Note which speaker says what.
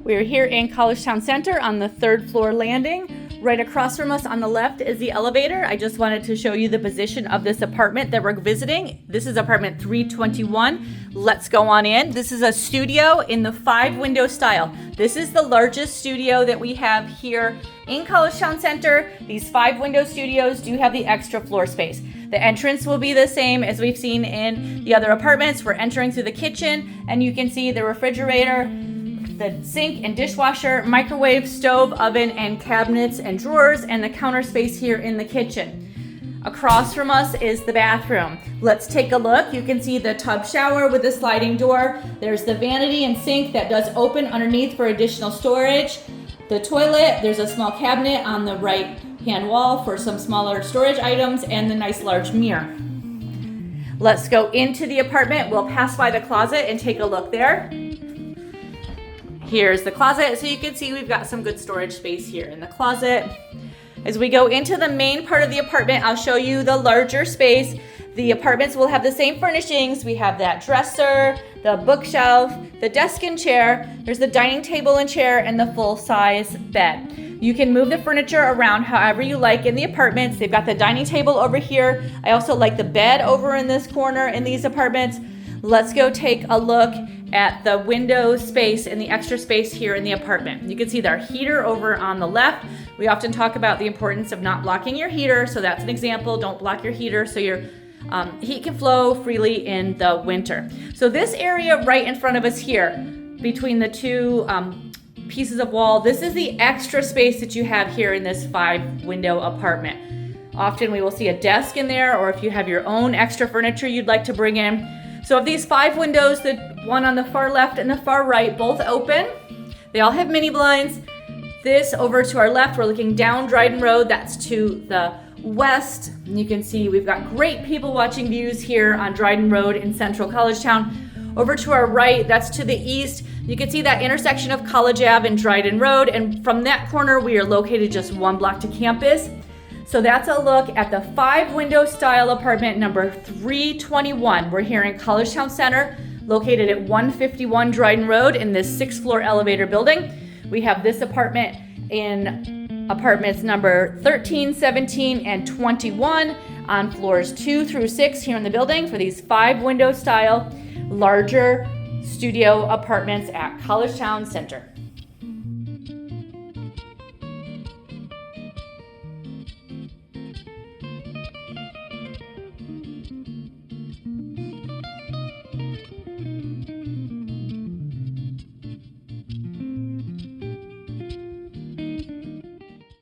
Speaker 1: We're here in Collegetown Center on the 3rd floor landing. Right across from us on the left is the elevator. I just wanted to show you the position of this apartment that we're visiting. This is apartment 321. Let's go on in. This is a studio in the 5-window style. This is the largest studio that we have here in Collegetown Center. These 5-window studios do have the extra floor space. The entrance will be the same as we've seen in the other apartments. We're entering through the kitchen, and you can see the refrigerator, the sink and dishwasher, microwave, stove, oven, and cabinets and drawers, and the counter space here in the kitchen. Across from us is the bathroom. Let's take a look. You can see the tub shower with the sliding door. There's the vanity and sink that does open underneath for additional storage. The toilet, there's a small cabinet on the right hand wall for some smaller storage items, and the nice large mirror. Let's go into the apartment. We'll pass by the closet and take a look there. Here's the closet, so you can see we've got some good storage space here in the closet. As we go into the main part of the apartment, I'll show you the larger space. The apartments will have the same furnishings. We have that dresser, the bookshelf, the desk and chair. There's the dining table and chair, and the full-size bed. You can move the furniture around however you like in the apartments. They've got the dining table over here. I also like the bed over in this corner in these apartments. Let's go take a look at the window space and the extra space here in the apartment. You can see their heater over on the left. We often talk about the importance of not blocking your heater, so that's an example. Don't block your heater so your heat can flow freely in the winter. So this area right in front of us here, between the two pieces of wall, this is the extra space that you have here in this 5-window apartment. Often we will see a desk in there, or if you have your own extra furniture you'd like to bring in. So of these 5 windows, the one on the far left and the far right, both open. They all have mini blinds. This over to our left, we're looking down Dryden Road. That's to the west. And you can see we've got great people watching views here on Dryden Road in central Collegetown. Over to our right, that's to the east. You can see that intersection of College Ave and Dryden Road. And from that corner, we are located just 1 block to campus. So that's a look at the 5-window style apartment number 321. We're here in Collegetown Center, located at 151 Dryden Road in this 6th-floor elevator building. We have this apartment in apartments number 13, 17, and 21 on floors 2 through 6 here in the building for these 5-window style larger studio apartments at Collegetown Center.